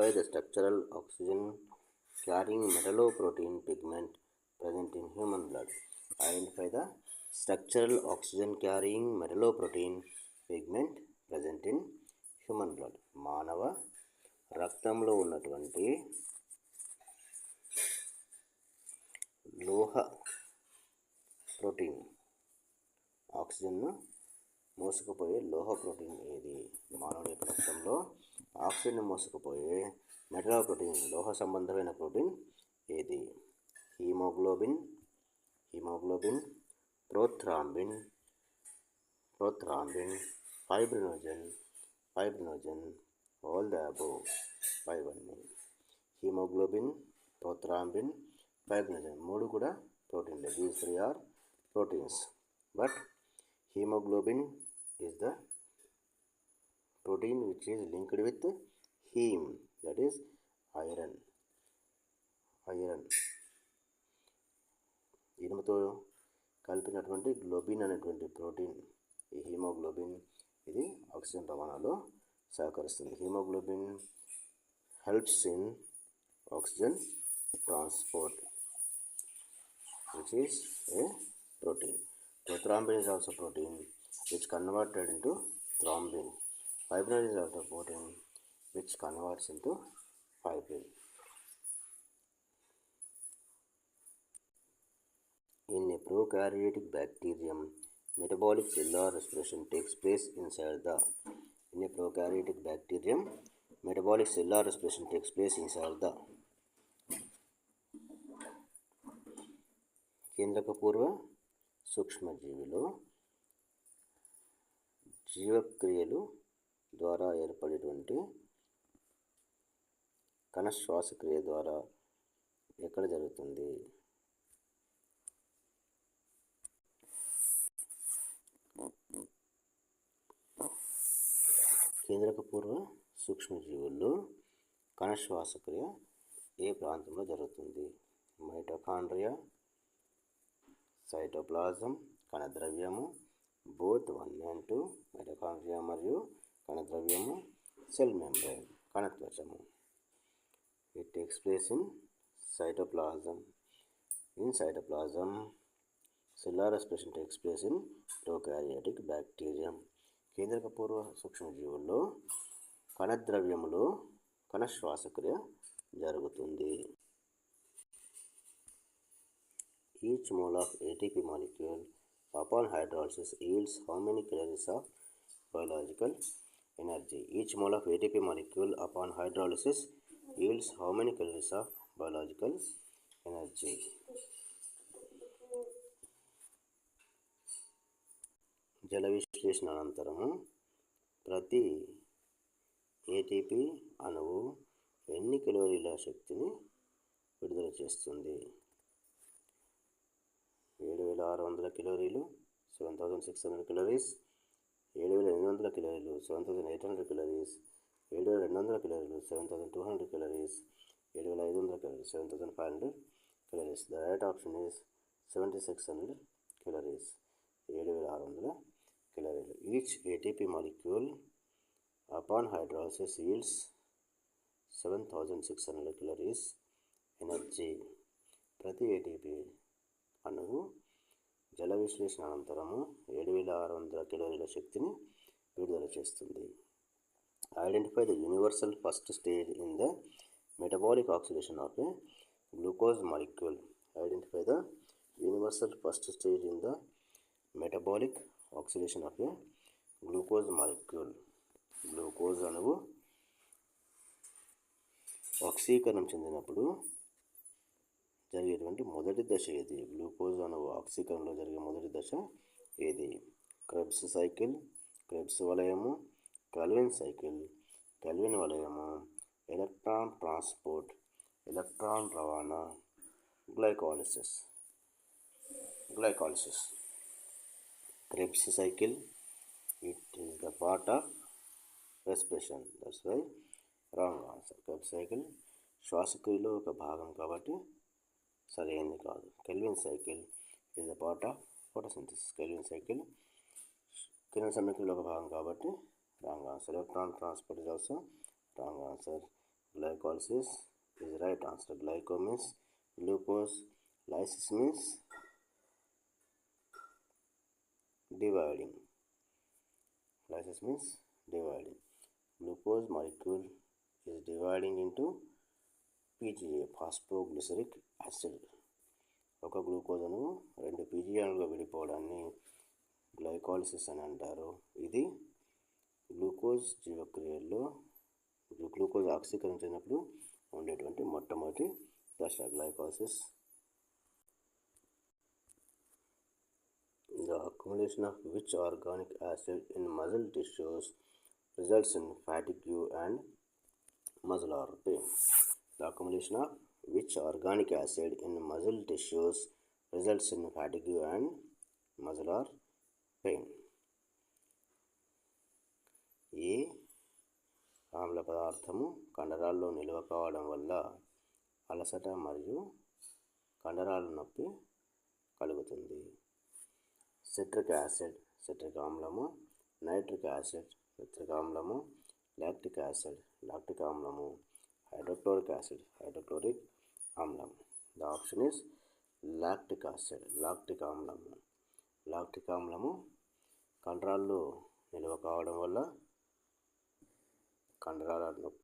Identify the structural oxygen carrying metalloprotein pigment present in human blood. Identify the structural oxygen carrying metalloprotein pigment present in human blood. మానవ రక్తంలో ఉన్నటువంటి లోహ protein, ఆక్సిజన్ను మోసుకుపోయే లోహ protein ఏది? మానవుడి యొక్క రక్తంలో ఆక్సిజన్ మోసుకుపోయే మెటలోప్రోటీన్, లోహ సంబంధమైన ప్రోటీన్ ఏది? Haemoglobin, prothrombin, fibrinogen, all the above. ఇవన్నీ హీమోగ్లోబిన్, ప్రోథ్రాంబిన్, ఫైబ్రినోజన్ మూడు కూడా ప్రోటీన్లే. These three are proteins. But hemoglobin is the protein which is linked with heme, that is iron. ఇనుముతో కలిపినటువంటి గ్లోబిన్ అనేటువంటి ప్రోటీన్ ఈ హీమోగ్లోబిన్. ఇది ఆక్సిజన్ రవాణాలో సహకరిస్తుంది. Haemoglobin helps in oxygen transport which is a protein. Prothrombin is also protein which converted into thrombin. Fibrin is also protein which converts into fibrin. In a prokaryotic bacterium, metabolic cellular respiration takes place inside the. In a prokaryotic bacterium, metabolic cellular respiration takes place inside the. కేంద్రకపూర్వ సూక్ష్మజీవిలో జీవక్రియలు ద్వారా ఏర్పడేటువంటి కణ శ్వాసక్రియ ద్వారా ఎక్కడ జరుగుతుంది? కేంద్రకపూర్వ సూక్ష్మజీవుల్లో కణ శ్వాసక్రియ ఏ ప్రాంతంలో జరుగుతుంది? మైటోకాండ్రియా, సైటోప్లాజం, కణద్రవ్యము, బోత్ 1 and 2. మైటోకాండ్రియా మరియు కణద్రవ్యము, సెల్ మెంబ్రేన్, కణత్వచము. It takes place in cytoplasm. In cytoplasm, cellular respiration takes place in prokaryotic bacterium. కేంద్రకపూర్వ సూక్ష్మజీవుల్లో కణద్రవ్యములో కణ శ్వాసక్రియ జరుగుతుంది. Each mole of ATP molecule upon hydrolysis yields how many calories of biological energy? Each mole of ATP molecule upon hydrolysis yields how many calories of biological energy? జల విశ్లేషణ అనంతరము ప్రతి ఏటీపీ అణువు ఎన్ని కిలోరీల శక్తిని విడుదల చేస్తుంది? 7600 కిలోరీలు, 7600 కిలోరీస్. 7800 కిలోరీలు, 7800 కిలోరీస్. 7200 కిలోరీలు, 7200 kilocalories. 7500 kilocalories, 7500 kilocalories. The right option is 7600 kilocalories, 7600 కిలోరీలు. Each ATP molecule upon hydrolysis yields 7600 kilocalories energy. ప్రతి ఏటీపీ అణువు జల విశ్లేషణ అనంతరము 7600 కిలోరీల శక్తిని విడుదల చేస్తుంది. Identify the universal first stage in the metabolic oxidation of a glucose molecule. Identify the universal first stage in the metabolic oxidation of a glucose molecule. Glucose అణువు ఆక్సీకరణం చెందినప్పుడు జరిగేటువంటి మొదటి దశ ఏది? గ్లూకోజ్ అణువు ఆక్సీకరణలో జరిగే మొదటి దశ ఏది? క్రెబ్స్ సైకిల్, క్రెబ్స్ వలయము, కెల్విన్ సైకిల్, కెల్విన్ వలయము, ఎలక్ట్రాన్ ట్రాన్స్పోర్ట్, ఎలక్ట్రాన్ రవాణా, glycolysis. Krebs cycle, it is the part of respiration, that's why wrong answer. Krebs cycle శ్వాసక్రియలో ఒక భాగం కాబట్టి సరైనది కాదు. Calvin cycle is the part of photosynthesis. Calvin cycle కిరణ సమీకరణలో ఒక భాగం కాబట్టి wrong answer. Electron transport is also wrong answer. Glycolysis is right answer. Glyco means glucose. Lysis means dividing. Lysis means dividing. Glucose molecule is dividing into PGA, phosphoglyceric acid. ఒక glucose అణువు 2 PGA అణువులుగా విడిపోవడాన్ని గ్లైకాలిసిస్ అని అంటారు. ఇది glucose జీవక్రియల్లో glucose ఆక్సీకరించినప్పుడు ఉండేటువంటి మొట్టమొదటి దశ గ్లైకాలిసిస్. The accumulation of which organic acid in muscle tissues results in fatigue and muscular pain? The accumulation of which organic acid in muscle tissues results in fatigue and muscular pain? ఏ ఆమ్ల పదార్థము కండరాల్లో నిల్వ కావడం వల్ల అలసట మరియు కండరాల నొప్పి కలుగుతుంది? సిట్రిక్ యాసిడ్ సిట్రిక్ ఆమ్లము, నైట్రిక్ యాసిడ్ సిట్రిక్ ఆమ్లము, లాక్టిక్ యాసిడ్ లాక్టిక్ ఆమ్లము, హైడ్రోక్లోరిక్ యాసిడ్ హైడ్రోక్లోరిక్ ఆమ్లం. The option is lactic acid lactic ఆమ్లము. లాక్టిక్ ఆమ్లము కండరాల్లో నిల్వ కావడం వల్ల కండరాల నొప్పి